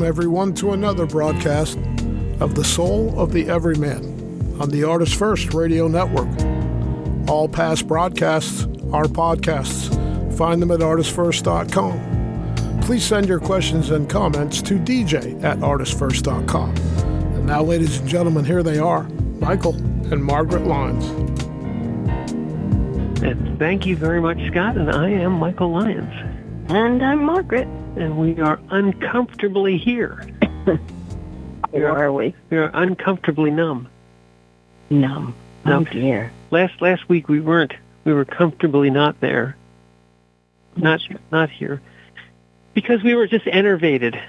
everyone, to another broadcast of The Soul of the Everyman on the Artist First Radio Network. All past broadcasts are podcasts. Find them at artistfirst.com. Please send your questions and comments to dj@artistfirst.com. And now, ladies and gentlemen, here they are, Michael and Margaret Lyons. And thank you very much, Scott, and I am Michael Lyons. And I'm Margaret. And we are uncomfortably here. Or are we? We are uncomfortably numb. Numb. Oh, dear. Last week we weren't. We were comfortably not there. Not here. Because we were just enervated.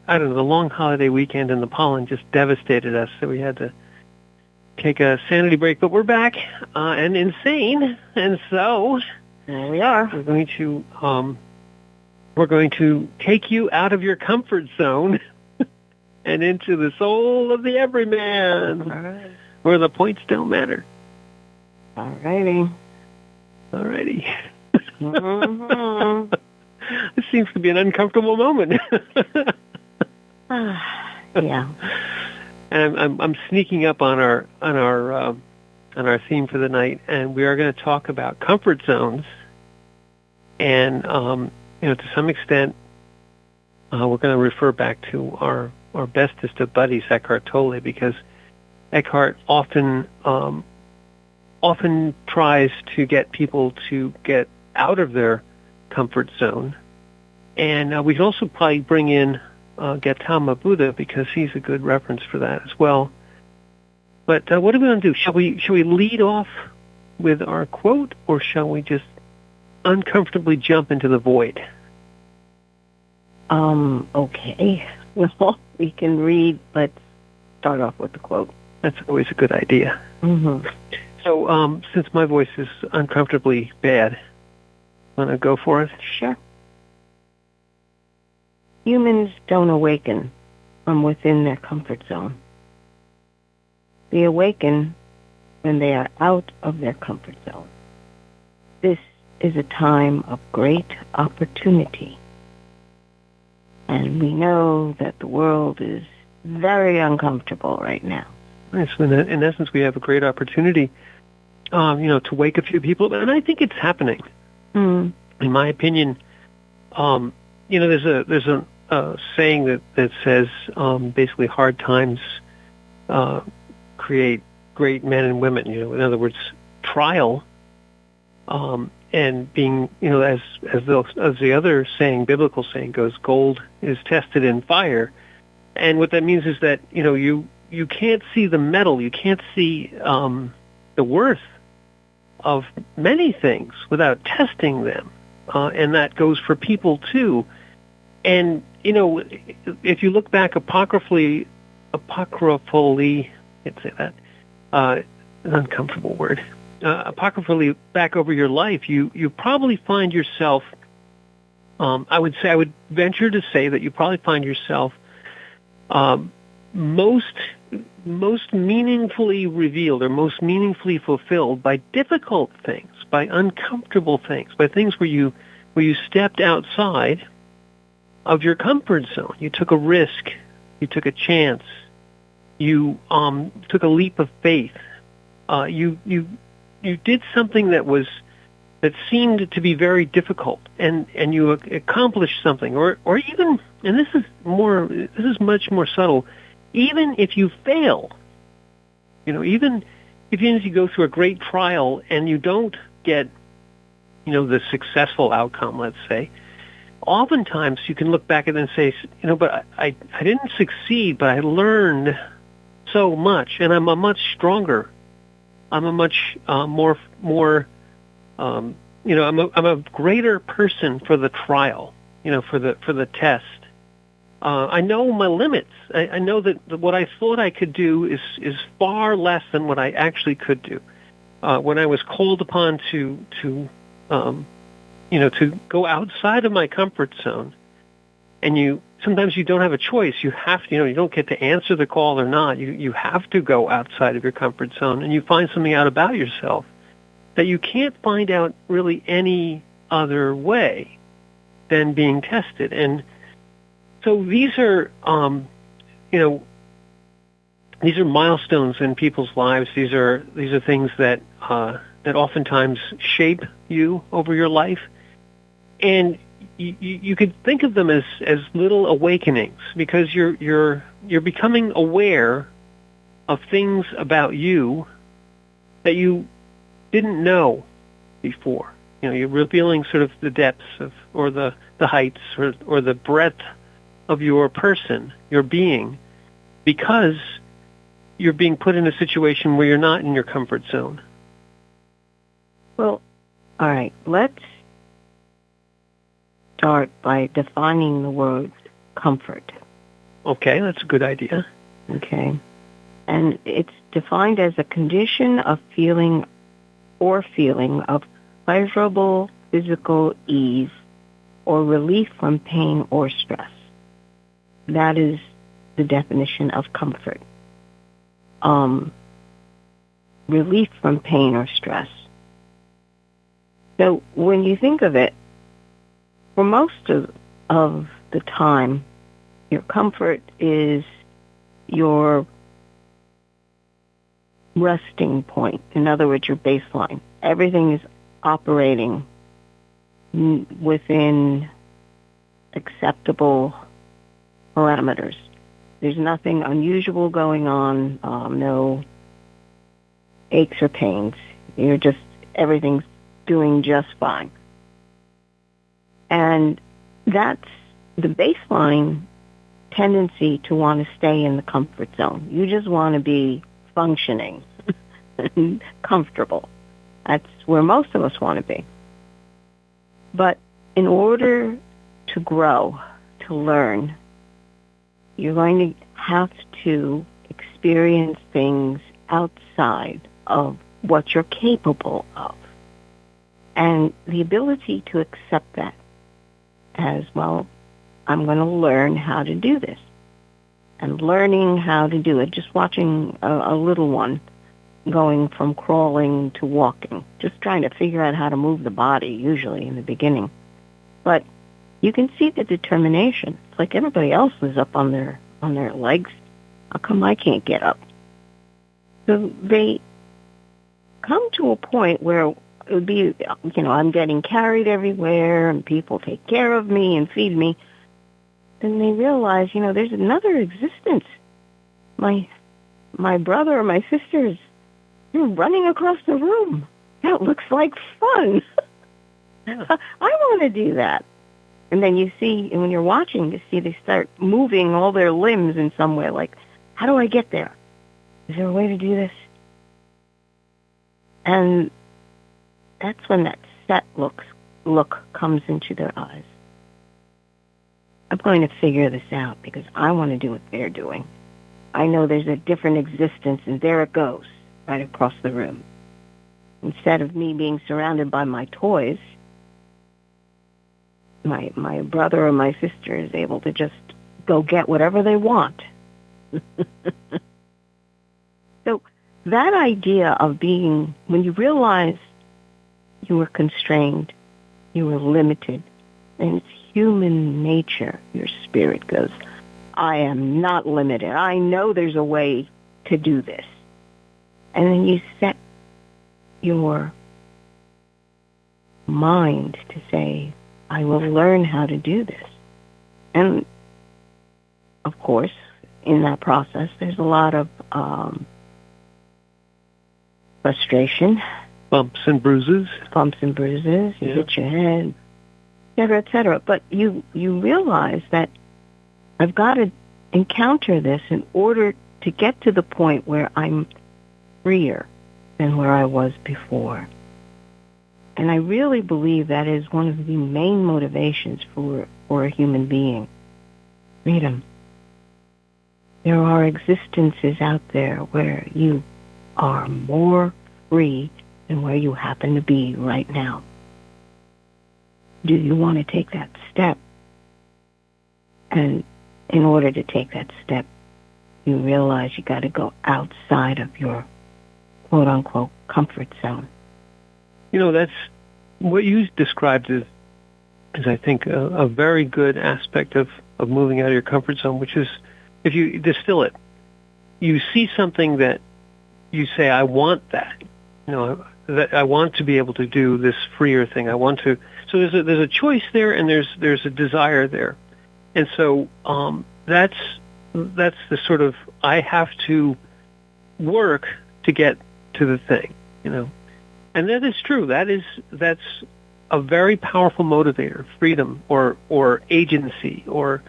I don't know, the long holiday weekend and the pollen just devastated us, so we had to take a sanity break. But we're back and insane, and so there we are. We're going to take you out of your comfort zone and into the soul of the everyman, all right, where the points don't matter. All righty. Mm-hmm. This seems to be an uncomfortable moment. Yeah. And I'm sneaking up on our theme for the night, and we are going to talk about comfort zones. And to some extent, we're going to refer back to our bestest of buddies, Eckhart Tolle, because Eckhart often tries to get people to get out of their comfort zone. And we can also probably bring in Gautama Buddha, because he's a good reference for that as well. But what are we going to do? Shall we lead off with our quote, or shall we just uncomfortably jump into the void? Okay. Well, we can read. Let's start off with the quote. That's always a good idea. Mm-hmm. So, since my voice is uncomfortably bad, want to go for it? Sure. Humans don't awaken from within their comfort zone. They awaken when they are out of their comfort zone. This is a time of great opportunity. And we know that the world is very uncomfortable right now. Right, so in essence, we have a great opportunity, to wake a few people, and I think it's happening. Mm. In my opinion, there's a saying that says basically hard times create great men and women. In other words, trial and being, as the other saying, biblical saying goes, gold is tested in fire. And what that means is that you can't see the metal, you can't see the worth of many things without testing them, and that goes for people too. And if you look back apocryphally, can't say that, an uncomfortable word. Apocryphally back over your life, you probably find yourself. I would venture to say that you probably find yourself most meaningfully revealed or most meaningfully fulfilled by difficult things, by uncomfortable things, by things where you stepped outside of your comfort zone. You took a risk, you took a chance, you took a leap of faith. You did something that seemed to be very difficult, and you accomplished something, or even, and this is much more subtle, even if you fail, even if you go through a great trial and you don't get, the successful outcome, let's say, oftentimes you can look back at it and say, but I didn't succeed, but I learned so much, and I'm a much stronger. I'm a much more. I'm a greater person for the trial. For the test. I know my limits. I know that what I thought I could do is far less than what I actually could do. When I was called upon to go outside of my comfort zone, and sometimes you don't have a choice. You have to, you don't get to answer the call or not. You have to go outside of your comfort zone, and you find something out about yourself that you can't find out really any other way than being tested. And So these are, you know, these are milestones in people's lives. These are things that that oftentimes shape you over your life, and you could think of them as little awakenings, because you're becoming aware of things about you that you didn't know before. You know, you're revealing sort of the depths of, or the heights, or the breadth of your person, your being, because you're being put in a situation where you're not in your comfort zone. Well, all right, let's start by defining the word comfort. Okay, that's a good idea. Okay. And it's defined as a condition of feeling of pleasurable physical ease or relief from pain or stress. That is the definition of comfort. Relief from pain or stress. So when you think of it, for most of the time, your comfort is your resting point. In other words, your baseline. Everything is operating within acceptable parameters. There's nothing unusual going on, no aches or pains. Everything's doing just fine. And that's the baseline tendency to want to stay in the comfort zone. You just want to be functioning and comfortable. That's where most of us want to be. But in order to grow, to learn, you're going to have to experience things outside of what you're capable of. And the ability to accept that as, well, I'm going to learn how to do this. And learning how to do it, just watching a little one going from crawling to walking, just trying to figure out how to move the body, usually in the beginning. But you can see the determination. It's like everybody else is up on their legs. How come I can't get up? So they come to a point where it would be, I'm getting carried everywhere and people take care of me and feed me. Then they realize, there's another existence. My brother or my sisters, they're running across the room. That looks like fun. Yeah. I want to do that. And then you see, when you're watching, you see they start moving all their limbs in some way. Like, how do I get there? Is there a way to do this? And that's when that set look comes into their eyes. I'm going to figure this out because I want to do what they're doing. I know there's a different existence, and there it goes, right across the room. Instead of me being surrounded by my toys, my brother or my sister is able to just go get whatever they want. So that idea of being, when you realize you were constrained, you were limited, and it's human nature, your spirit goes, I am not limited. I know there's a way to do this. And then you set your mind to say, I will learn how to do this. And, of course, in that process, there's a lot of frustration. Bumps and bruises. You hit your head, et cetera, et cetera. But you realize that I've got to encounter this in order to get to the point where I'm freer than where I was before. And I really believe that is one of the main motivations for a human being. Freedom. There are existences out there where you are more free than where you happen to be right now. Do you want to take that step? And in order to take that step, you realize you got to go outside of your quote-unquote comfort zone. That's what you described as I think a very good aspect of moving out of your comfort zone, which is, if you distill it, you see something that you say, I want that. That I want to be able to do this freer thing. I want to. So there's a choice there, and there's a desire there, and so that's the sort of, I have to work to get to the thing, and that is true. That's a very powerful motivator, freedom or agency, or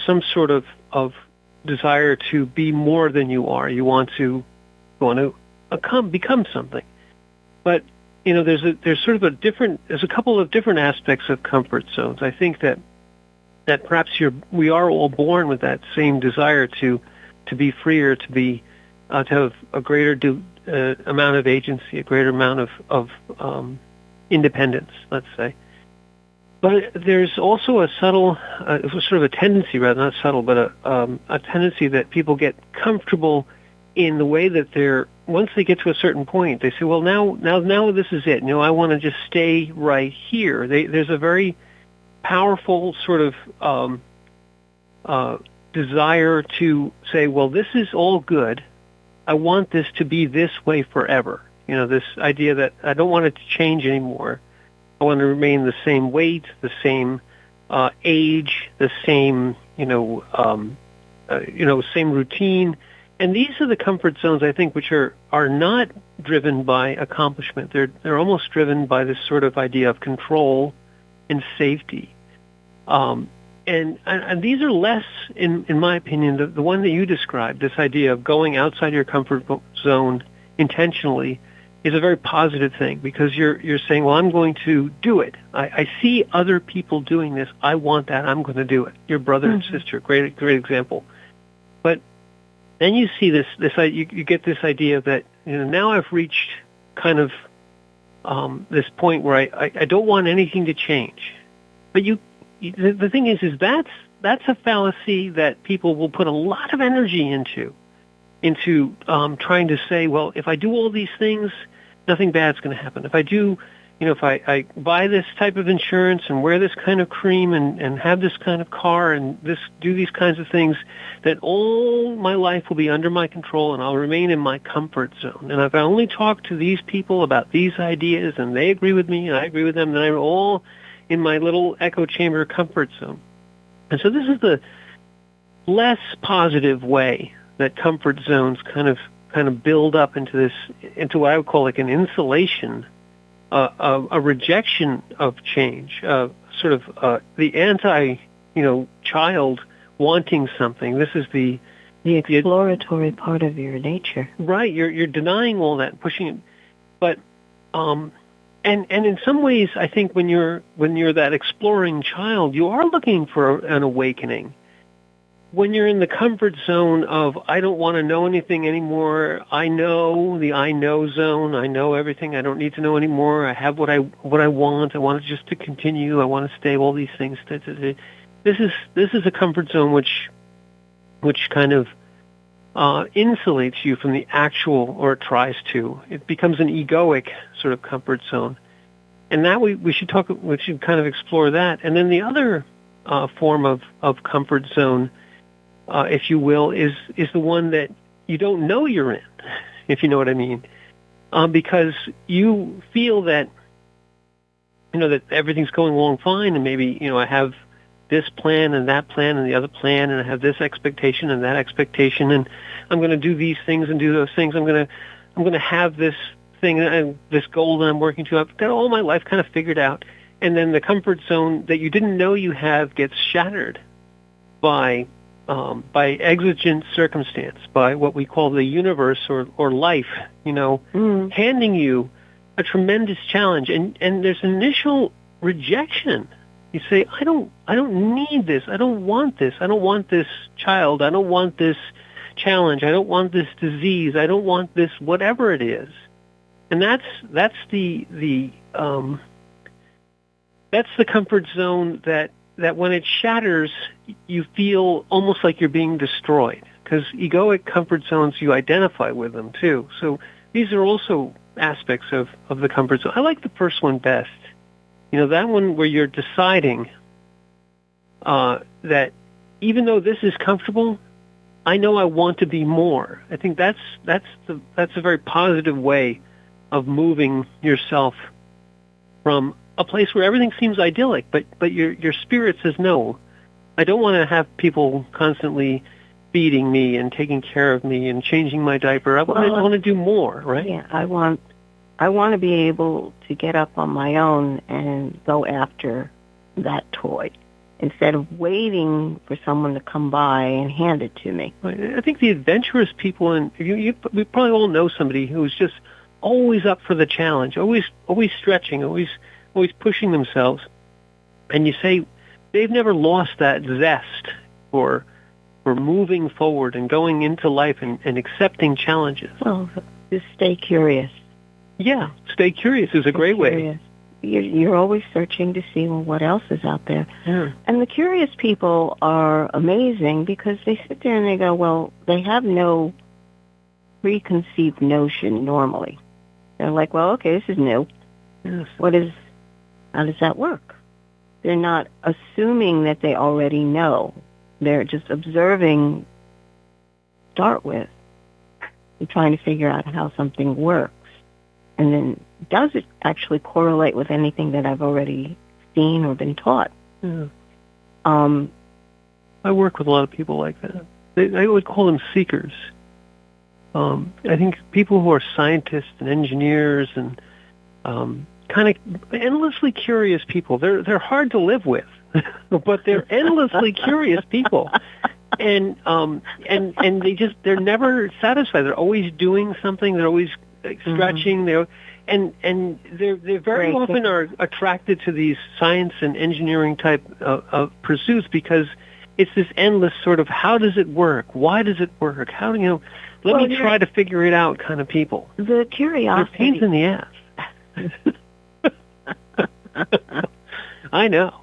some sort of desire to be more than you are. You want to become something. But there's a couple of different aspects of comfort zones. I think that perhaps we are all born with that same desire to be freer, to have a greater amount of agency, a greater amount of independence, let's say. But there's also a subtle, sort of a tendency, rather not subtle, but a tendency that people get comfortable in the way that once they get to a certain point, they say, well, now this is it. I want to just stay right here. There's a very powerful sort of desire to say, well, this is all good. I want this to be this way forever. This idea that I don't want it to change anymore. I want to remain the same weight, the same age, the same, same routine. And these are the comfort zones, I think, which are not driven by accomplishment. They're almost driven by this sort of idea of control and safety. And these are less, in my opinion, the one that you described, this idea of going outside your comfort zone intentionally, is a very positive thing, because you're saying, well, I'm going to do it. I see other people doing this. I want that. I'm going to do it. Your brother and sister, great example. But then you see this you get this idea that now I've reached kind of this point where I don't want anything to change. But the thing is that's a fallacy that people will put a lot of energy into trying to say, well, if I do all these things, nothing bad's going to happen. If I do, if I buy this type of insurance and wear this kind of cream and have this kind of car and do these kinds of things, that all my life will be under my control and I'll remain in my comfort zone. And if I only talk to these people about these ideas and they agree with me and I agree with them, then I'm all in my little echo chamber comfort zone. And so this is the less positive way that comfort zones kind of build up into what I would call like an insulation, a rejection of change, sort of the anti, child wanting something. This is the exploratory part of your nature. Right. You're denying all that, pushing it. But and in some ways, I think when you're that exploring child, you are looking for an awakening. When you're in the comfort zone of, I don't want to know anything anymore, I know the I know zone, I know everything, I don't need to know anymore, I have what I want, I want it just to continue, I want to stay, all these things. This is a comfort zone which kind of insulates you from the actual, or it tries to. It becomes an egoic sort of comfort zone. And that we should kind of explore that. And then the other form of comfort zone, if you will, is the one that you don't know you're in, if you know what I mean, because you feel that that everything's going along fine, and maybe I have this plan and that plan and the other plan, and I have this expectation and that expectation, and I'm going to do these things and do those things. I'm going to have this thing and this goal that I'm working to. I've got all my life kind of figured out, and then the comfort zone that you didn't know you have gets shattered by exigent circumstance, by what we call the universe or life, handing you a tremendous challenge, and there's initial rejection. You say, I don't need this. I don't want this. I don't want this child. I don't want this challenge. I don't want this disease. I don't want this whatever it is. And that's the comfort zone that when it shatters, you feel almost like you're being destroyed, because egoic comfort zones, you identify with them too. So these are also aspects of the comfort zone. I like the first one best, That one where you're deciding that even though this is comfortable, I know I want to be more. I think that's a very positive way of moving yourself from a place where everything seems idyllic, but your spirit says no. I don't want to have people constantly feeding me and taking care of me and changing my diaper. I want to do more, right? Yeah, I want to be able to get up on my own and go after that toy instead of waiting for someone to come by and hand it to me. I think the adventurous people, and we probably all know somebody who's just always up for the challenge, always stretching, always pushing themselves. And you say they've never lost that zest for moving forward and going into life and accepting challenges. Well, just stay curious. Yeah, stay curious is a great way. You're always searching to see, well, what else is out there. Yeah. And the curious people are amazing because they sit there and they go, well, they have no preconceived notion normally. They're like, well, okay, this is new. Yes. How does that work? They're not assuming that they already know. They're just observing, start with, and trying to figure out how something works. And then, does it actually correlate with anything that I've already seen or been taught? Yeah. I work with a lot of people like that. I would call them seekers. I think people who are scientists and engineers and kind of endlessly curious people. They're hard to live with, but they're endlessly curious people, and they're never satisfied. They're always doing something. They're always stretching. And they're very often are attracted to these science and engineering type of pursuits because it's this endless sort of how does it work? Why does it work? How do let me try to figure it out kind of people. The curiosity. They're pains in the ass. I know.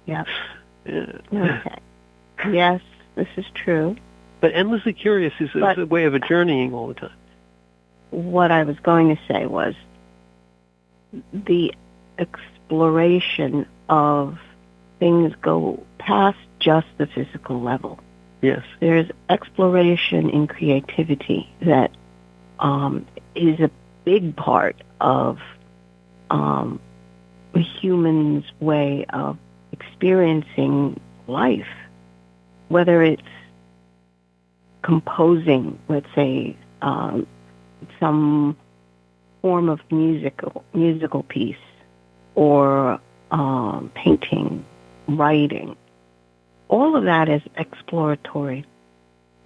Yeah. Okay. Yes, this is true. But endlessly curious is a way of journeying all the time. What I was going to say was the exploration of things go past just the physical level. Yes. There's exploration in creativity that is a big part of a human's way of experiencing life, whether it's composing, let's say, some form of musical piece, or painting, writing. All of that is exploratory.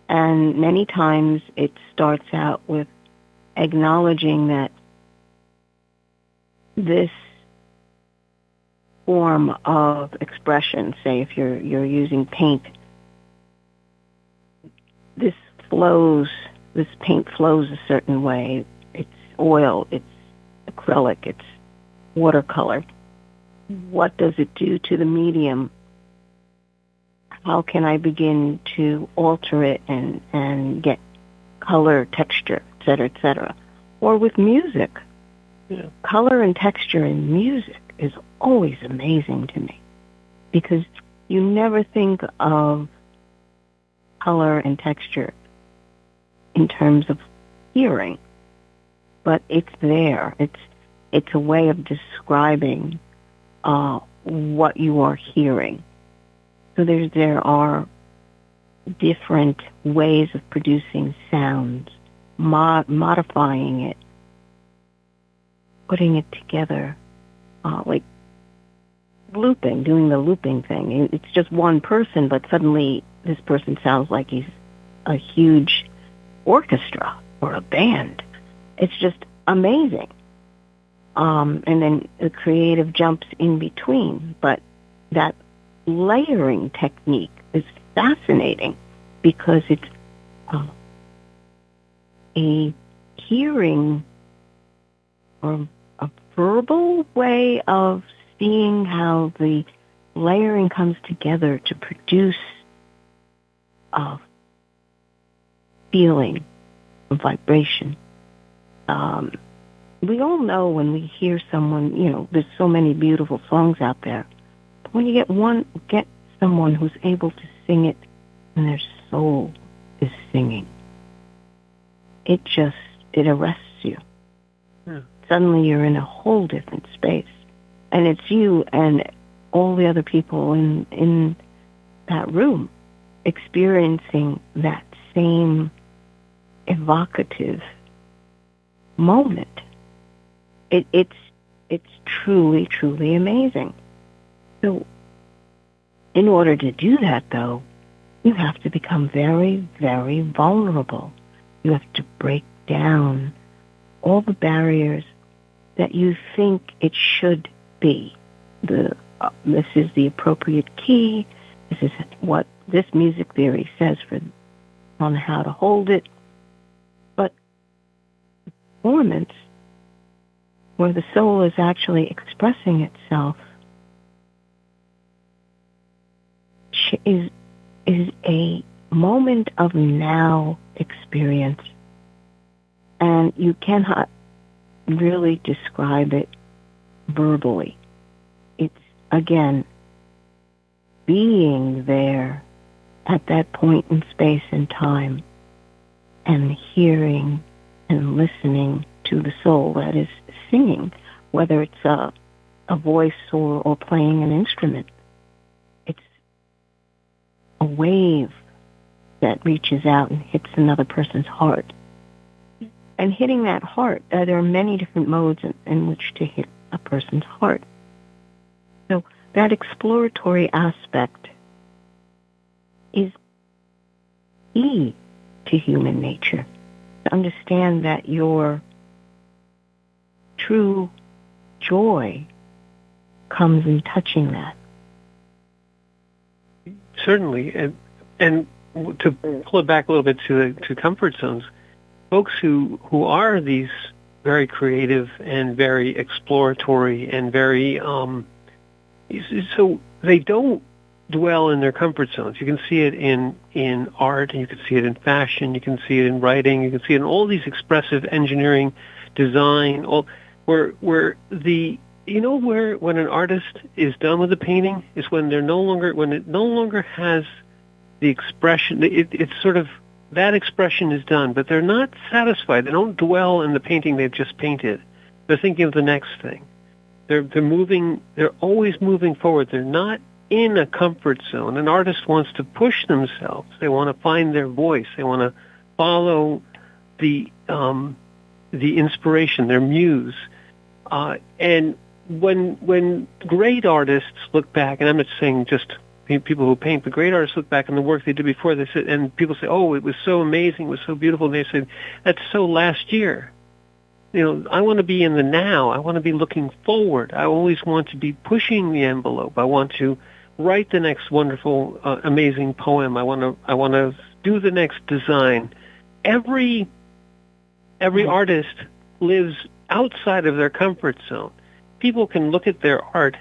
And many times it starts out with acknowledging that this form of expression, say if you're using paint, this paint flows a certain way. It's oil, it's acrylic, it's watercolor. What does it do to the medium? How can I begin to alter it and get color, texture, et cetera, et cetera? Or with music. Yeah. Color and texture in music is always amazing to me because you never think of color and texture in terms of hearing, but it's there. It's a way of describing what you are hearing. So there are different ways of producing sounds, modifying it, putting it together, like looping, doing the looping thing. It's just one person, but suddenly this person sounds like he's a huge orchestra or a band. It's just amazing. And then the creative jumps in between. But that layering technique is fascinating because it's a hearing or a verbal way of seeing how the layering comes together to produce a feeling, a vibration. we all know when we hear someone, there's so many beautiful songs out there. But when you get someone who's able to sing it and their soul is singing, it arrests you. Yeah. Suddenly you're in a whole different space. And it's you and all the other people in that room experiencing that same evocative moment. It's truly, truly amazing. So in order to do that, though, you have to become very, very vulnerable. You have to break down all the barriers that you think it should be. This is the appropriate key. This is what this music theory says on how to hold it. But performance, where the soul is actually expressing itself, is a moment of now experience. And you cannot really describe it verbally. It's, again, being there at that point in space and time and hearing and listening to the soul that is singing, whether it's a voice or playing an instrument. It's a wave that reaches out and hits another person's heart. And hitting that heart, there are many different modes in which to hit a person's heart. So that exploratory aspect is key to human nature. To understand that your true joy comes in touching that. Certainly, and to pull it back a little bit to comfort zones, folks who are these very creative and very exploratory and very so they don't dwell in their comfort zones. You can see it in art, and you can see it in fashion, you can see it in writing, you can see it in all these expressive engineering, design, where when an artist is done with a painting is when it no longer has the expression. It's sort of, that expression is done, but they're not satisfied. They don't dwell in the painting they've just painted. They're thinking of the next thing. They're moving. They're always moving forward. They're not in a comfort zone. An artist wants to push themselves. They want to find their voice. They want to follow the inspiration, their muse. And when great artists look back, and I'm not saying just people who paint, but great artists look back on the work they did before, they said, and people say, "Oh, it was so amazing, it was so beautiful." And they said, "That's so last year." I want to be in the now. I want to be looking forward. I always want to be pushing the envelope. I want to write the next wonderful, amazing poem. I want to do the next design. Every artist lives outside of their comfort zone. People can look at their art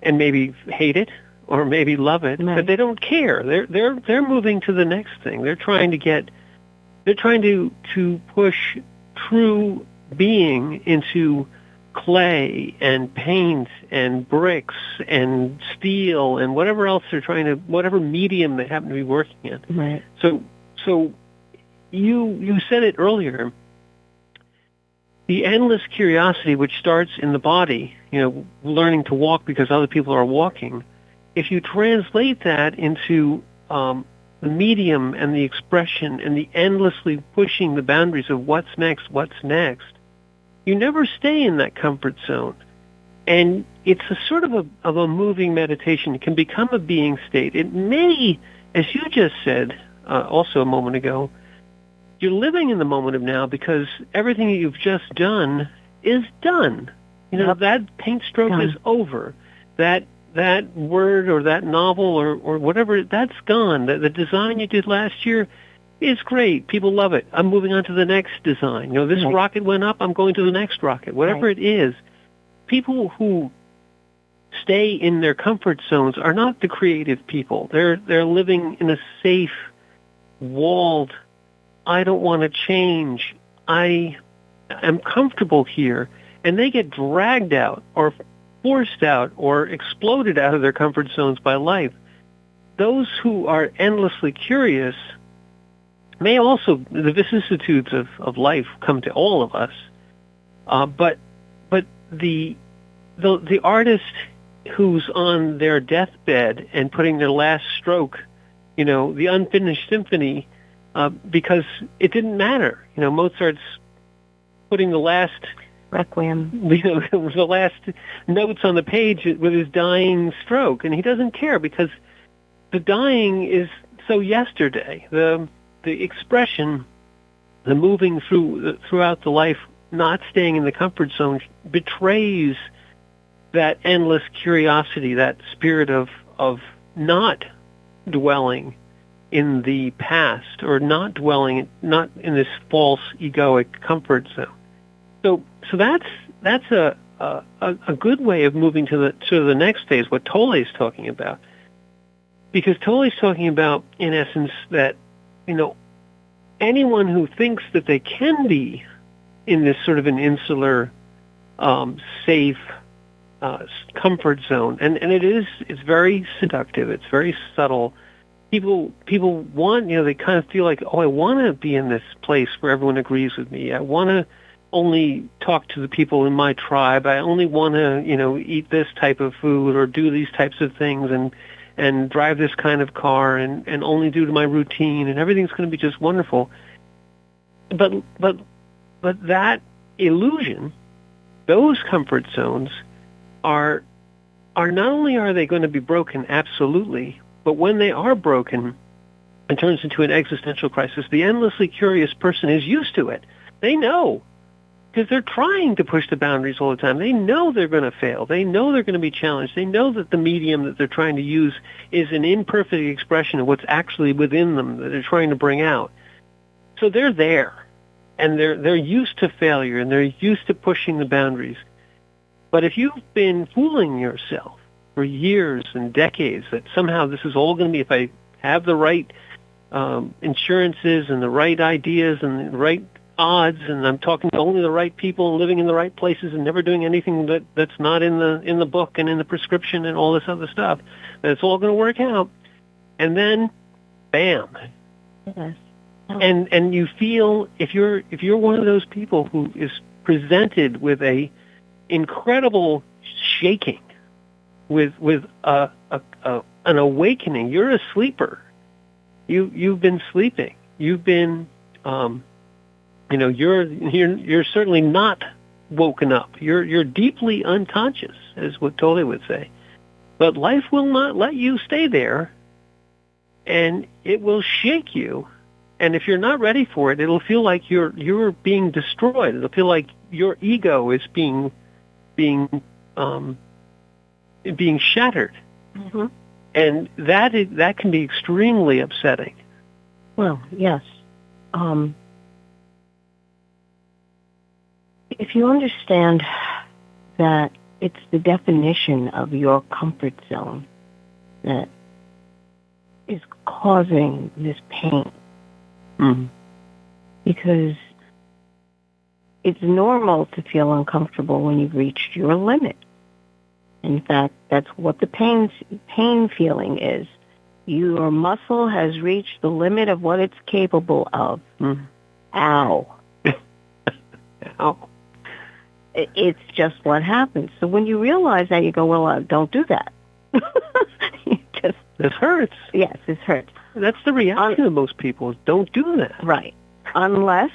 and maybe hate it or maybe love it, but they don't care. They're moving to the next thing. They're trying to push true being into clay and paint and bricks and steel and whatever else whatever medium they happen to be working in. Right. So you said it earlier. The endless curiosity which starts in the body, learning to walk because other people are walking. If you translate that into the medium and the expression and the endlessly pushing the boundaries of what's next, you never stay in that comfort zone. And it's a sort of a moving meditation. It can become a being state. It may, as you just said also a moment ago, you're living in the moment of now because everything that you've just done is done. That paint stroke is over. That word or that novel or whatever, that's gone. The design you did last year is great. People love it. I'm moving on to the next design. This rocket went up, I'm going to the next rocket. Whatever it is, people who stay in their comfort zones are not the creative people. They're living in a safe, walled, I don't want to change. I am comfortable here, and they get dragged out or forced out or exploded out of their comfort zones by life. Those who are endlessly curious may also, the vicissitudes of life come to all of us, but the artist who's on their deathbed and putting their last stroke, the unfinished symphony, because it didn't matter. Mozart's putting the last Requiem. The last notes on the page with his dying stroke, and he doesn't care because the dying is so yesterday. The expression, the moving throughout the life, not staying in the comfort zone, betrays that endless curiosity, that spirit of not dwelling in the past, or not in this false egoic comfort zone. So that's a good way of moving to the next phase, what Tolle's talking about, because Tolle's talking about, in essence, that anyone who thinks that they can be in this sort of an insular, safe comfort zone, and it's very seductive, it's very subtle. People want, they kind of feel like, I want to be in this place where everyone agrees with me. I want to only talk to the people in my tribe. I only want to, eat this type of food or do these types of things and drive this kind of car and only do my routine, and everything's going to be just wonderful. But that illusion, those comfort zones are not only are they going to be broken, absolutely, but when they are broken, it turns into an existential crisis. The endlessly curious person is used to it. They know, because they're trying to push the boundaries all the time. They know they're going to fail. They know they're going to be challenged. They know that the medium that they're trying to use is an imperfect expression of what's actually within them that they're trying to bring out. So they're there, and they're used to failure, and they're used to pushing the boundaries. But if you've been fooling yourself for years and decades that somehow this is all going to be, if I have the right insurances and the right ideas and the right odds, and I'm talking to only the right people, living in the right places, and never doing anything that's not in the book and in the prescription and all this other stuff, that it's all going to work out. And then, bam. Yes. And you feel, if you're one of those people who is presented with a incredible shaking, with an awakening, you're a sleeper. You've been sleeping. You've been you're certainly not woken up. You're deeply unconscious, is what Tolle would say. But life will not let you stay there, and it will shake you. And if you're not ready for it, it'll feel like you're being destroyed. It'll feel like your ego is being shattered, mm-hmm. and that can be extremely upsetting. Well, yes. If you understand that it's the definition of your comfort zone that is causing this pain, mm-hmm. because it's normal to feel uncomfortable when you've reached your limit. In fact, that's what the pain feeling is. Your muscle has reached the limit of what it's capable of. Mm. Ow. Ow. It's just what happens. So when you realize that, you go, well, don't do that. This hurts. Yes, this hurts. That's the reaction of most people, is don't do that. Right. Unless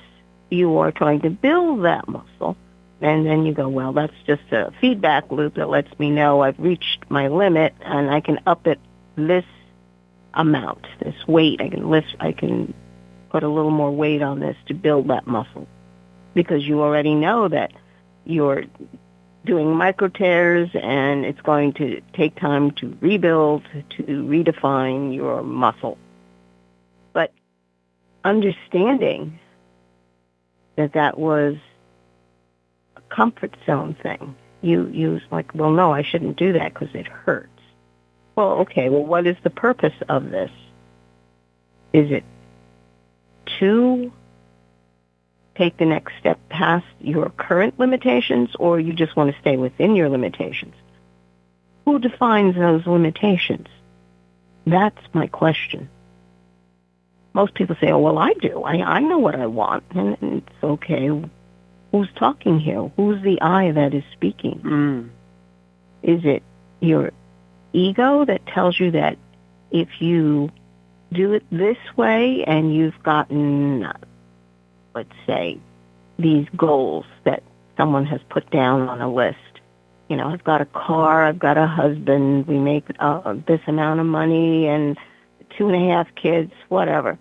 you are trying to build that muscle. And then you go, well, that's just a feedback loop that lets me know I've reached my limit and I can up it this amount, this weight. I can put a little more weight on this to build that muscle. Because you already know that you're doing micro tears and it's going to take time to rebuild, to redefine your muscle. But understanding that was comfort zone thing. You was like, well, no, I shouldn't do that because it hurts. Well, okay, well, what is the purpose of this? Is it to take the next step past your current limitations, or you just want to stay within your limitations? Who defines those limitations? That's my question. Most people say, oh, well, I do. I know what I want. And it's okay. Who's talking here? Who's the I that is speaking? Is it your ego that tells you that if you do it this way and you've gotten, let's say, these goals that someone has put down on a list? You know, I've got a car, I've got a husband, we make this amount of money, and 2.5 kids, whatever.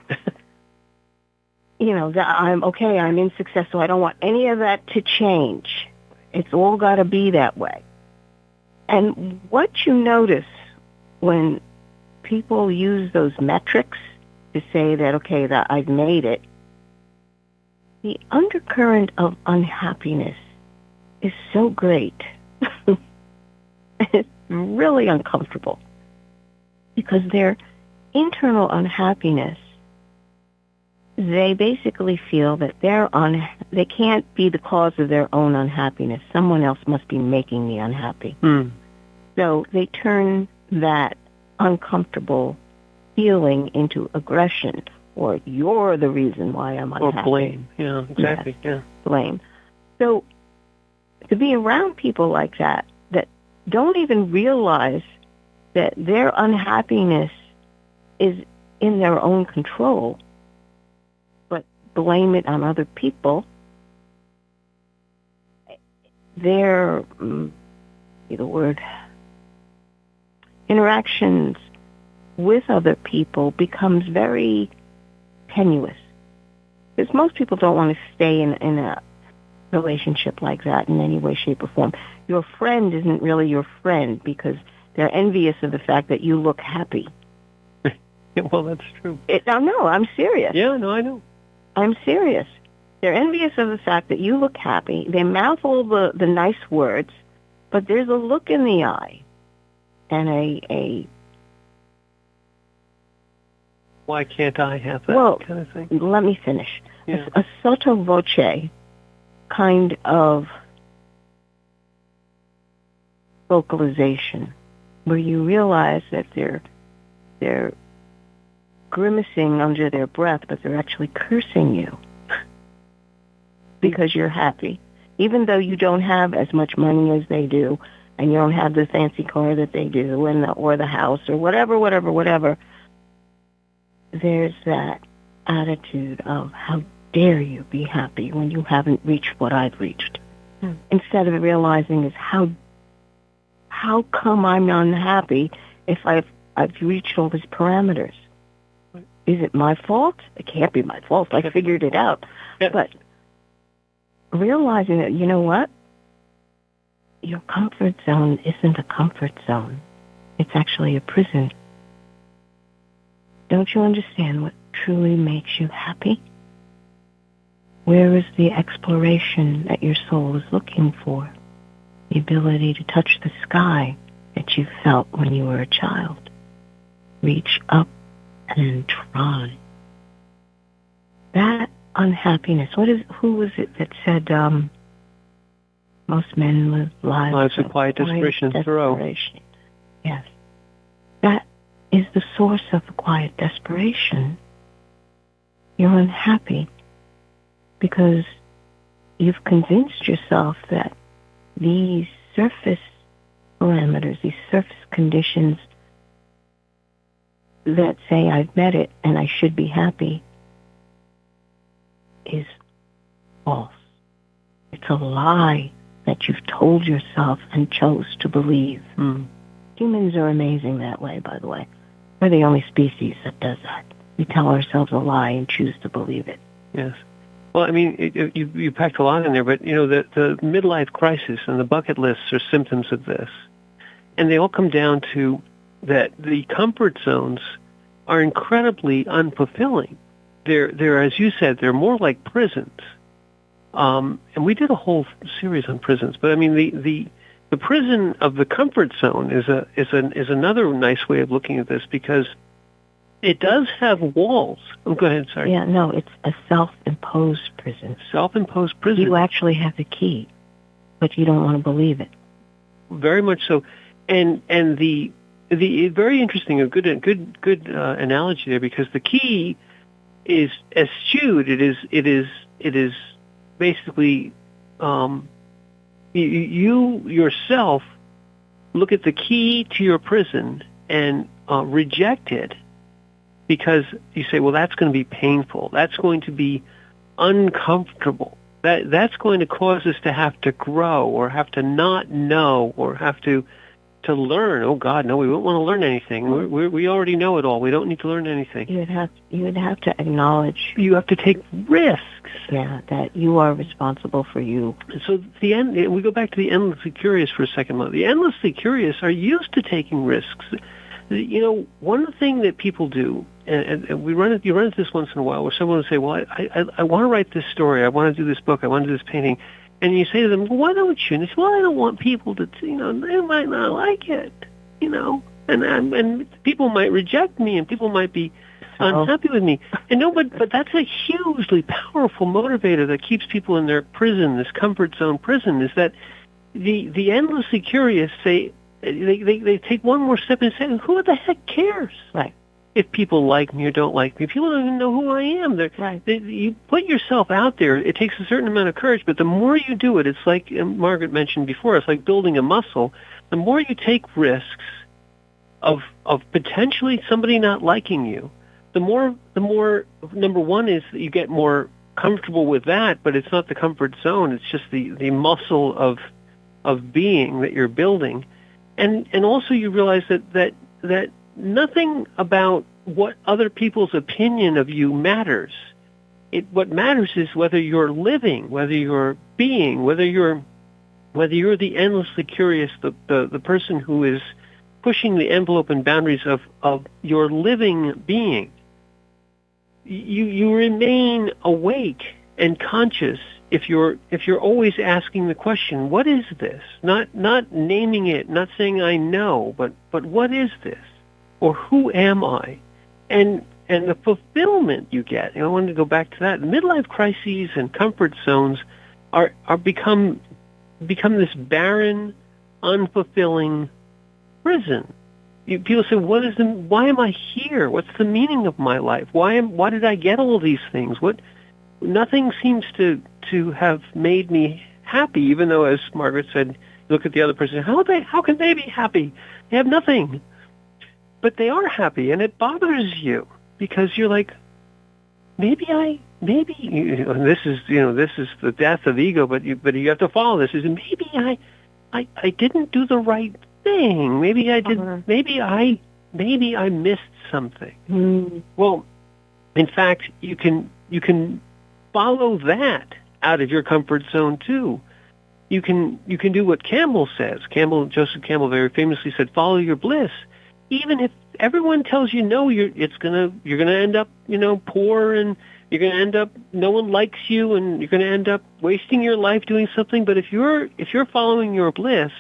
You know, I'm okay, I'm in success, so I don't want any of that to change. It's all got to be that way. And what you notice when people use those metrics to say that, okay, that I've made it, the undercurrent of unhappiness is so great. It's really uncomfortable because their internal unhappiness, they basically feel that they can't be the cause of their own unhappiness. Someone else must be making me unhappy. So they turn that uncomfortable feeling into aggression, or you're the reason why I'm unhappy. Or blame. Yeah, exactly. Yes, Yeah. Blame. So to be around people like that don't even realize that their unhappiness is in their own control, but blame it on other people, their, interactions with other people becomes very tenuous. Because most people don't want to stay in a relationship like that in any way, shape, or form. Your friend isn't really your friend because they're envious of the fact that you look happy. Well, that's true. No, I'm serious. Yeah, no, I know. I'm serious. They're envious of the fact that you look happy. They mouth all the nice words, but there's a look in the eye and a why can't I have that kind of thing? Let me finish. Yeah. A sotto voce kind of vocalization where you realize that they're grimacing under their breath, but they're actually cursing you because you're happy. Even though you don't have as much money as they do, and you don't have the fancy car that they do, or the house, or whatever, there's that attitude of, how dare you be happy when you haven't reached what I've reached? Instead of realizing is how come I'm unhappy if I've reached all these parameters? Is it my fault? It can't be my fault. I figured it out. Yeah. But realizing that, you know what? Your comfort zone isn't a comfort zone. It's actually a prison. Don't you understand what truly makes you happy? Where is the exploration that your soul is looking for? The ability to touch the sky that you felt when you were a child. Reach up and try. That unhappiness. Who was it that said, most men live lives of quiet desperation and sorrow. Yes. That is the source of the quiet desperation. You're unhappy because you've convinced yourself that these surface parameters, these surface conditions that say I've met it and I should be happy is false. It's a lie that you've told yourself and chose to believe. Humans are amazing that way, by the way. We're the only species that does that. We tell ourselves a lie and choose to believe it. Yes. Well, I mean, you packed a lot in there, but, the midlife crisis and the bucket lists are symptoms of this. And they all come down to that the comfort zones are incredibly unfulfilling. They're, as you said, they're more like prisons. And we did a whole series on prisons, but I mean, the prison of the comfort zone is another nice way of looking at this, because It does have walls. Oh, go ahead, sorry. Yeah, no, it's a self-imposed prison. Self-imposed prison. You actually have the key, but you don't want to believe it. Very much so. And the very interesting, a good analogy there, because the key is eschewed. It is basically you yourself look at the key to your prison and reject it because you say, well, that's going to be painful. That's going to be uncomfortable. That's going to cause us to have to grow or have to not know or have to learn. Oh God, no, we won't want to learn anything. We already know it all. We don't need to learn anything. You would have to acknowledge. You have to take risks. Yeah, that you are responsible for you. So we go back to the endlessly curious for a second. The endlessly curious are used to taking risks. You know, one thing that people do, and you run into this once in a while, where someone will say, well, I want to write this story. I want to do this book. I want to do this painting. And you say to them, well, why don't you? And they say, well, I don't want people to, they might not like it, and people might reject me, and people might be unhappy with me. And but that's a hugely powerful motivator that keeps people in their prison, this comfort zone prison, is that the endlessly curious say, they take one more step and say, who the heck cares? Right. If people like me or don't like me. People don't even know who I am. Right. You put yourself out there. It takes a certain amount of courage, but the more you do it, it's like Margaret mentioned before, it's like building a muscle. The more you take risks of potentially somebody not liking you, the more number one is that you get more comfortable with that, but it's not the comfort zone. It's just the muscle of being that you're building. And also you realize that nothing about what other people's opinion of you matters. What matters is whether you're living, whether you're being, whether you're the endlessly curious, the person who is pushing the envelope and boundaries of your living being. You remain awake and conscious if you're always asking the question, what is this? Not naming it, not saying I know, but what is this? Or who am I? And the fulfillment you get. I wanted to go back to that. Midlife crises and comfort zones are become this barren, unfulfilling prison. People say, why am I here? What's the meaning of my life? Why did I get all these things? Nothing seems to have made me happy, even though, as Margaret said, look at the other person. How can they be happy? They have nothing. But they are happy, and it bothers you because you're like, maybe this is the death of ego, but you have to follow this. Is maybe I didn't do the right thing. Maybe I did. Maybe I missed something. Mm. Well, in fact, you can follow that out of your comfort zone too. You can do what Campbell says. Joseph Campbell very famously said, "Follow your bliss." Even if everyone tells you no, you're gonna end up poor, and you're gonna end up no one likes you, and you're gonna end up wasting your life doing something. But if you're following your bliss,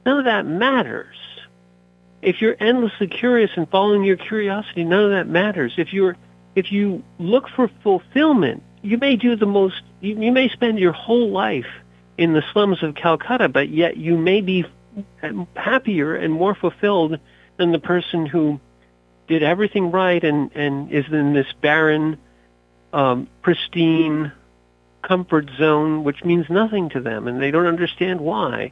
none of that matters. If you're endlessly curious and following your curiosity, none of that matters. If you look for fulfillment, you may do the most. You may spend your whole life in the slums of Calcutta, but yet you may be happier and more fulfilled than the person who did everything right and is in this barren, pristine comfort zone, which means nothing to them, and they don't understand why.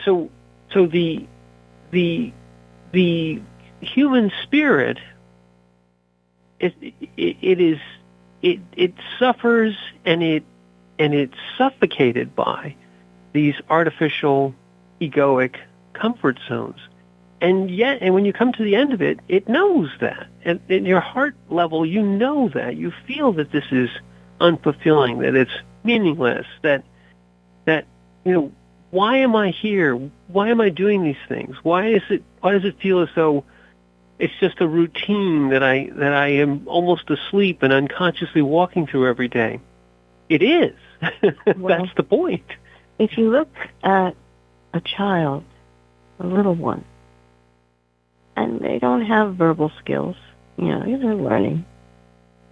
So the human spirit, it suffers and it's suffocated by these artificial, egoic comfort zones. And when you come to the end of it, it knows that. And in your heart level, you know that. You feel that this is unfulfilling, that it's meaningless, that why am I here? Why am I doing these things? Why does it feel as though it's just a routine that I am almost asleep and unconsciously walking through every day? It is. Well, that's the point. If you look at a child, a little one, and they don't have verbal skills. They're learning.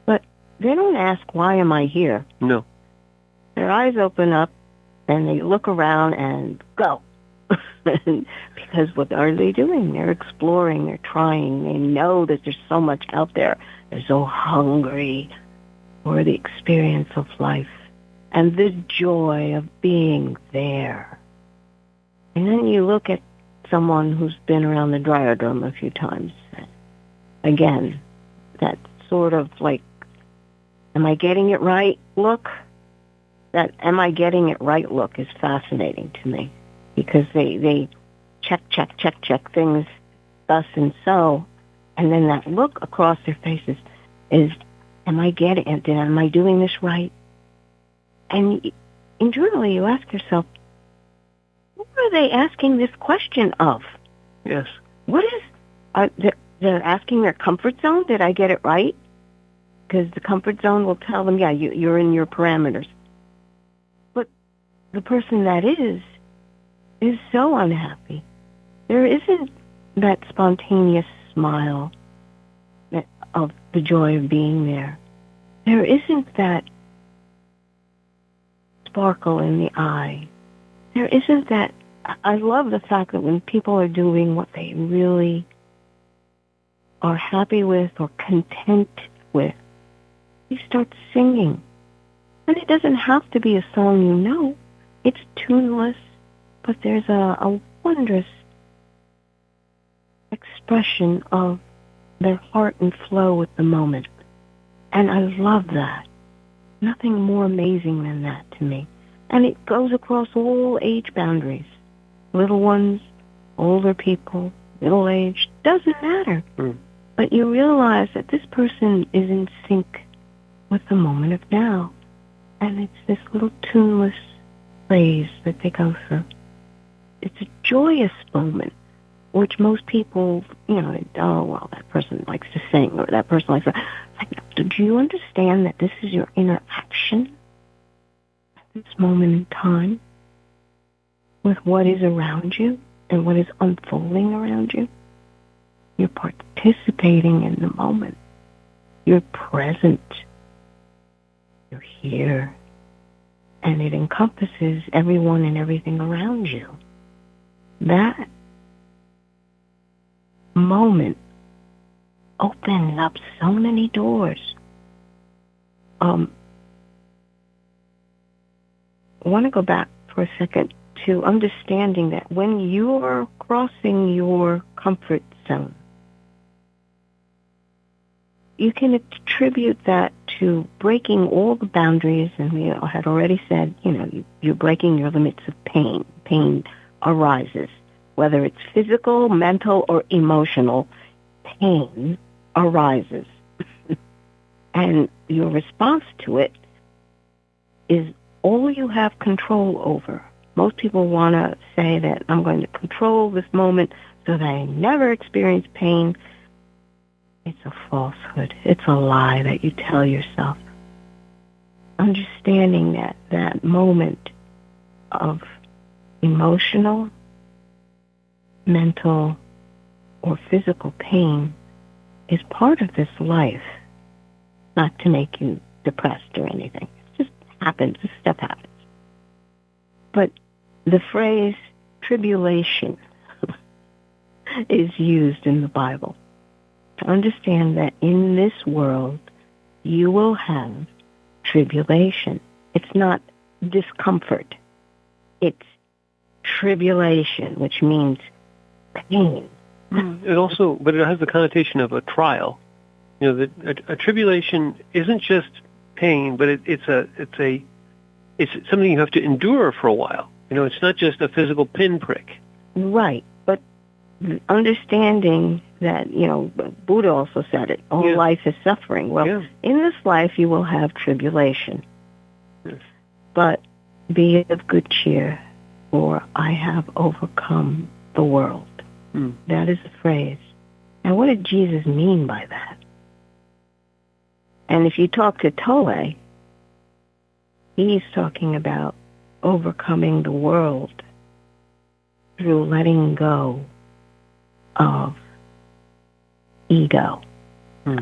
But they don't ask, why am I here? No. Their eyes open up, and they look around and go. Because what are they doing? They're exploring, they're trying. They know that there's so much out there. They're so hungry for the experience of life and the joy of being there. And then you look at someone who's been around the dryer drum a few times. Again, that sort of like, am I getting it right look? That am I getting it right look is fascinating to me, because they check things thus and so, and then that look across their faces is, am I doing this right? And internally you ask yourself, what are they asking this question of? Yes. What is, they're asking their comfort zone? Did I get it right? Because the comfort zone will tell them, yeah, you're in your parameters. But the person that is so unhappy. There isn't that spontaneous smile of the joy of being there. There isn't that sparkle in the eye. There isn't that. I love the fact that when people are doing what they really are happy with or content with, you start singing. And it doesn't have to be a song you know. It's tuneless, but there's a wondrous expression of their heart and flow with the moment. And I love that. Nothing more amazing than that to me. And it goes across all age boundaries. Little ones, older people, middle-aged, doesn't matter. But you realize that this person is in sync with the moment of now. And it's this little tuneless phrase that they go through. It's a joyous moment, which most people, oh, well, that person likes to sing, or that person likes to... Like, do you understand that this is your interaction at this moment in time with what is around you and what is unfolding around you? You're participating in the moment. You're present. You're here. And it encompasses everyone and everything around you. That moment opens up so many doors. I want to go back for a second to understanding that when you're crossing your comfort zone, you can attribute that to breaking all the boundaries, and we had already said, you're breaking your limits of pain. Pain arises, whether it's physical, mental, or emotional. Pain arises. And your response to it is all you have control over. Most people want to say that I'm going to control this moment so that I never experience pain. It's a falsehood. It's a lie that you tell yourself. Understanding that moment of emotional, mental, or physical pain is part of this life, not to make you depressed or anything. It just happens. This stuff happens. But the phrase tribulation is used in the Bible to understand that in this world you will have tribulation. It's not discomfort. It's tribulation, which means pain. But it has the connotation of a trial. A tribulation isn't just pain, but it's something you have to endure for a while. It's not just a physical pinprick. Right, but understanding that, Buddha also said it, all life is suffering. Well, in this life you will have tribulation. Yes. But be of good cheer, for I have overcome the world. That is the phrase. And what did Jesus mean by that? And if you talk to Tolle, he's talking about overcoming the world through letting go of ego, Hmm.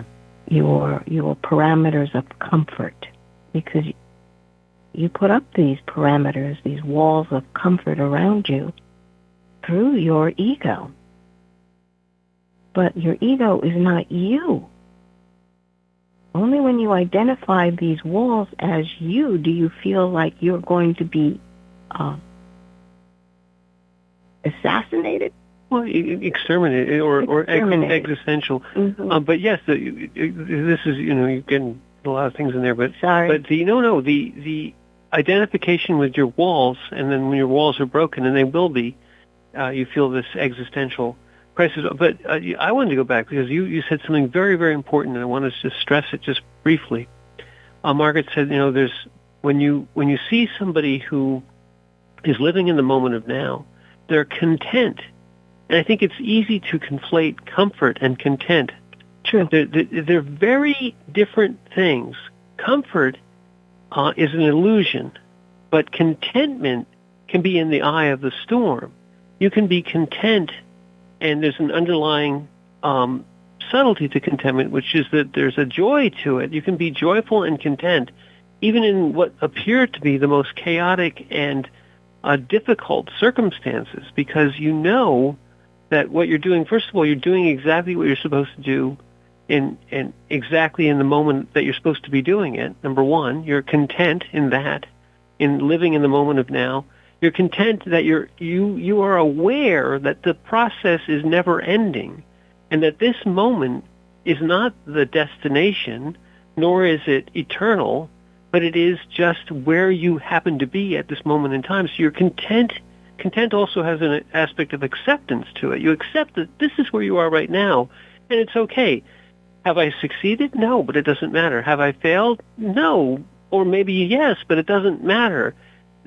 your parameters of comfort, because you put up these parameters, these walls of comfort around you through your ego. But your ego is not you. Only when you identify these walls as you do you feel like you're going to be assassinated. Well, exterminated or Exterminated. existential. Mm-hmm. But yes, this is, you're getting a lot of things in there. But Sorry. But the identification with your walls, and then when your walls are broken, and they will be, you feel this existential crisis. But I wanted to go back because you said something very, very important, and I want to just stress it just briefly. Margaret said, there's when you see somebody who is living in the moment of now, they're content. And I think it's easy to conflate comfort and content. True. They're very different things. Comfort is an illusion, but contentment can be in the eye of the storm. You can be content, and there's an underlying subtlety to contentment, which is that there's a joy to it. You can be joyful and content, even in what appear to be the most chaotic and difficult circumstances, because you know that what you're doing, first of all, you're doing exactly what you're supposed to do in exactly in the moment that you're supposed to be doing it. Number one, you're content in that, in living in the moment of now. You're content that you are aware that the process is never ending, and that this moment is not the destination, nor is it eternal, but it is just where you happen to be at this moment in time. So you're content. Content also has an aspect of acceptance to it. You accept that this is where you are right now, and it's okay. Have I succeeded? No, but it doesn't matter. Have I failed? No, or maybe yes, but it doesn't matter.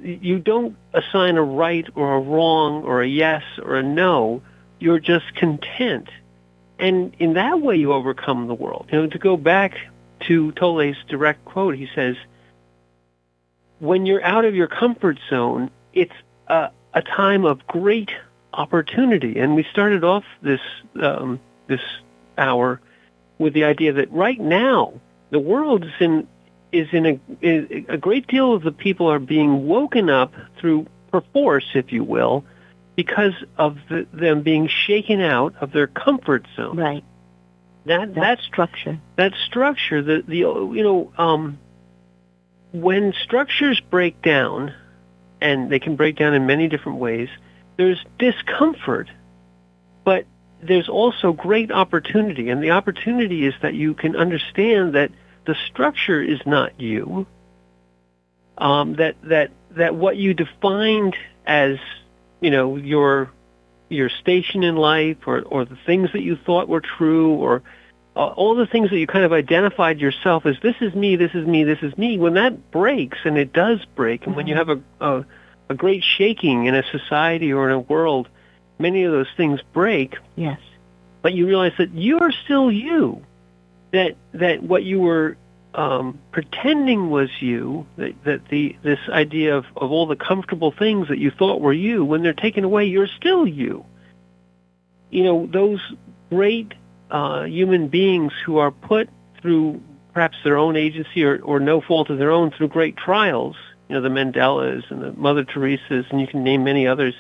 You don't assign a right or a wrong or a yes or a no. You're just content. And in that way you overcome the world. To go back to Tolle's direct quote, he says, when you're out of your comfort zone, it's a time of great opportunity. And we started off this hour with the idea that right now the world is in a great deal of the people are being woken up through perforce, if you will, because of them being shaken out of their comfort zone. Right. That structure. That structure. When structures break down, and they can break down in many different ways, there's discomfort, but there's also great opportunity. And the opportunity is that you can understand that the structure is not you, that what you defined as, your station in life, or the things that you thought were true, or all the things that you kind of identified yourself as, this is me, this is me, this is me. When that breaks, and it does break, and when you have a great shaking in a society or in a world, many of those things break. Yes. But you realize that you're still you. That what you were pretending was you, this idea of all the comfortable things that you thought were you, when they're taken away, you're still you. Those great human beings who are put through perhaps their own agency or no fault of their own through great trials, the Mandelas and the Mother Teresas, and you can name many others,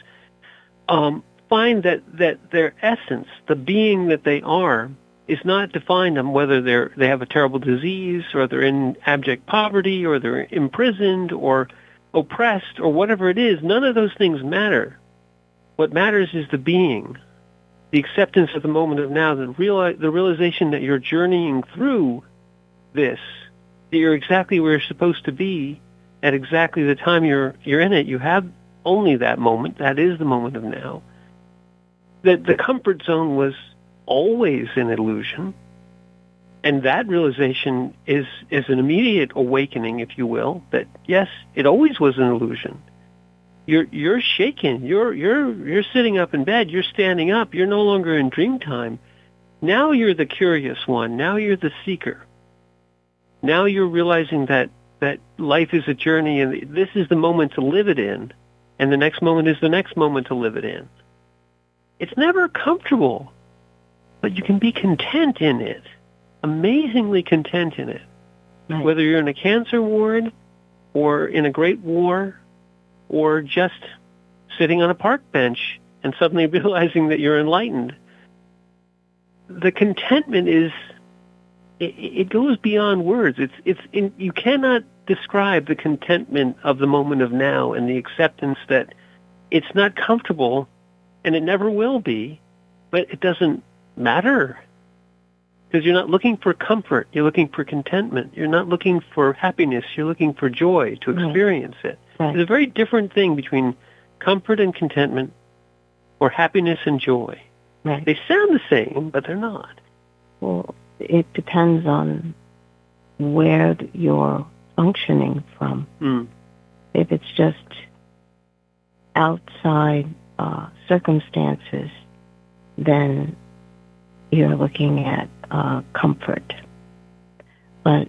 find that their essence, the being that they are, is not defined on whether they have a terrible disease, or they're in abject poverty, or they're imprisoned or oppressed, or whatever it is. None of those things matter. What matters is the being, the acceptance of the moment of now, the realization that you're journeying through this, that you're exactly where you're supposed to be at exactly the time you're in it. You have only that moment. That is the moment of now. That the comfort zone was always an illusion, and that realization is an immediate awakening, if you will, that yes, it always was an illusion. You're shaken. You're sitting up in bed. You're standing up. You're no longer in dream time. Now you're the curious one. Now you're the seeker. Now you're realizing that life is a journey, and this is the moment to live it in, and the next moment is the next moment to live it in. It's never comfortable. but you can be content in it, amazingly content in it. Right. Whether you're in a cancer ward or in a great war or just sitting on a park bench and suddenly realizing that you're enlightened. The contentment is, it goes beyond words. You cannot describe the contentment of the moment of now and the acceptance that it's not comfortable and it never will be, but it doesn't matter. Because you're not looking for comfort, you're looking for contentment. You're not looking for happiness, you're looking for joy, to experience it. Right. There's a very different thing between comfort and contentment or happiness and joy. Right. They sound the same, but they're not. Well, it depends on where you're functioning from. If it's just outside circumstances, then you're looking at comfort. But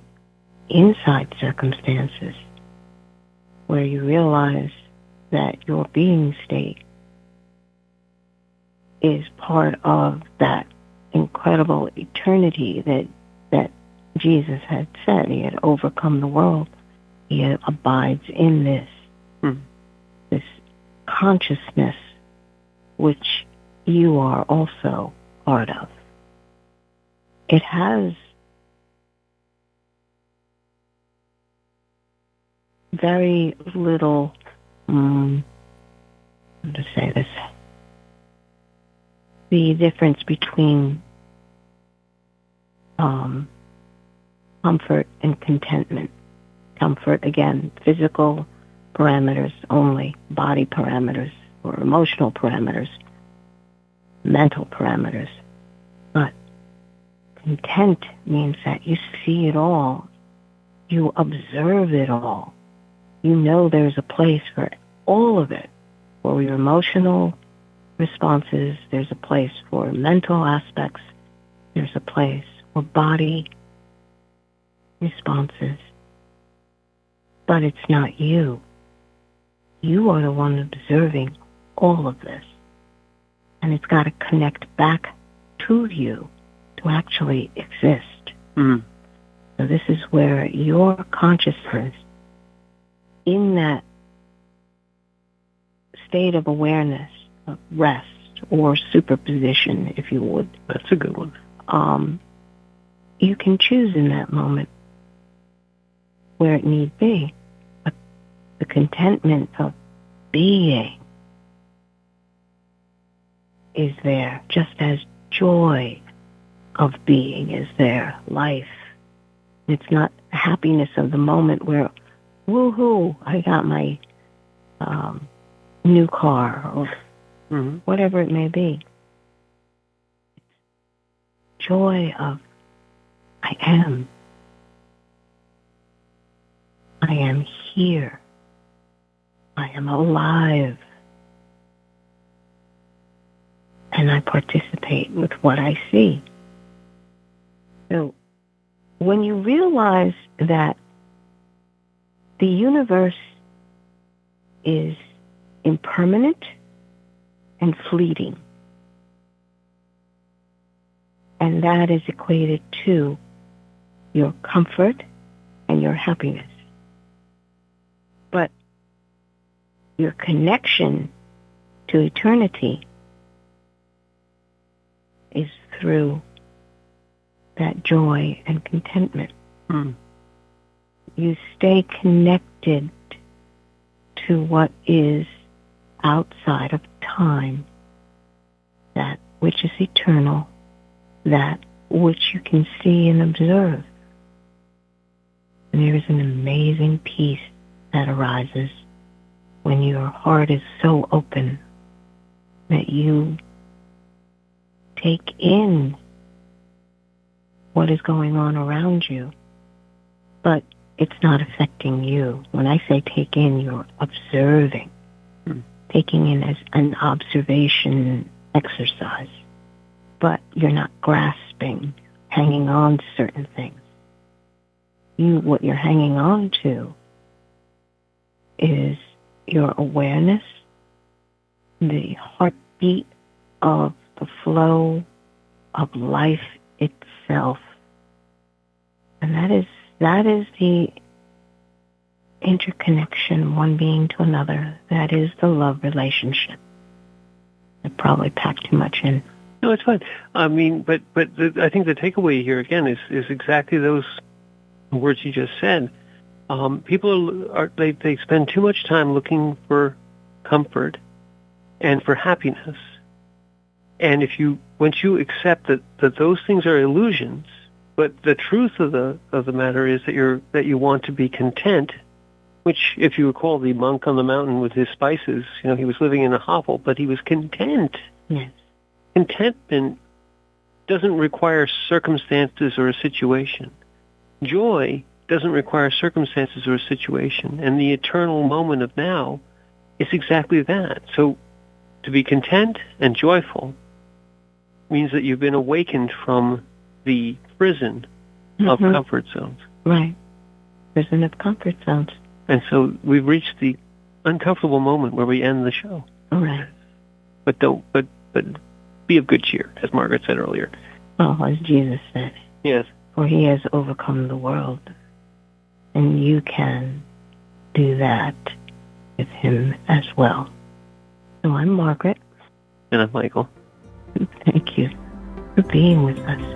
inside circumstances, where you realize that your being state is part of that incredible eternity that Jesus had said. He had overcome the world. He abides in this consciousness, which you are also part of. It has very little, how to say this, the difference between comfort and contentment. Comfort, again, physical parameters only, body parameters or emotional parameters, mental parameters. But content means that you see it all. You observe it all. You know there's a place for all of it. For your emotional responses, there's a place for mental aspects, there's a place for body responses. But it's not you. You are the one observing all of this. And it's got to connect back to you to actually exist. So this is where your consciousness, in that state of awareness, of rest or superposition, if you would. That's a good one. You can choose in that moment where it need be. But the contentment of being is there, just as joy of being is there, life. It's not happiness of the moment where, woohoo, I got my new car or whatever it may be. It's joy of I am. I am here. I am alive. And I participate with what I see. So when you realize that the universe is impermanent and fleeting, and that is equated to your comfort and your happiness. But your connection to eternity is through that joy and contentment. You stay connected to what is outside of time, that which is eternal, that which you can see and observe. And there is an amazing peace that arises when your heart is so open that you take in what is going on around you, but it's not affecting you. When I say take in, you're observing, taking in as an observation exercise, but you're not grasping, hanging on to certain things. What you're hanging on to is your awareness, the heartbeat of the flow of life itself. And that is the interconnection, one being to another. That is the love relationship. I probably packed too much in. No, it's fine. I mean, but I think the takeaway here again is exactly those words you just said. People they spend too much time looking for comfort and for happiness. And once you accept that those things are illusions, but the truth of the matter is that you want to be content, which, if you recall the monk on the mountain with his spices, he was living in a hovel, but he was content. Yes. Contentment doesn't require circumstances or a situation. Joy doesn't require circumstances or a situation. And the eternal moment of now is exactly that. So to be content and joyful means that you've been awakened from the prison of comfort zones. Right. Prison of comfort zones. And so we've reached the uncomfortable moment where we end the show. All right. But be of good cheer, as Margaret said earlier. Well, as Jesus said. Yes. For he has overcome the world. And you can do that with him as well. So I'm Margaret. And I'm Michael. Thank you for being with us.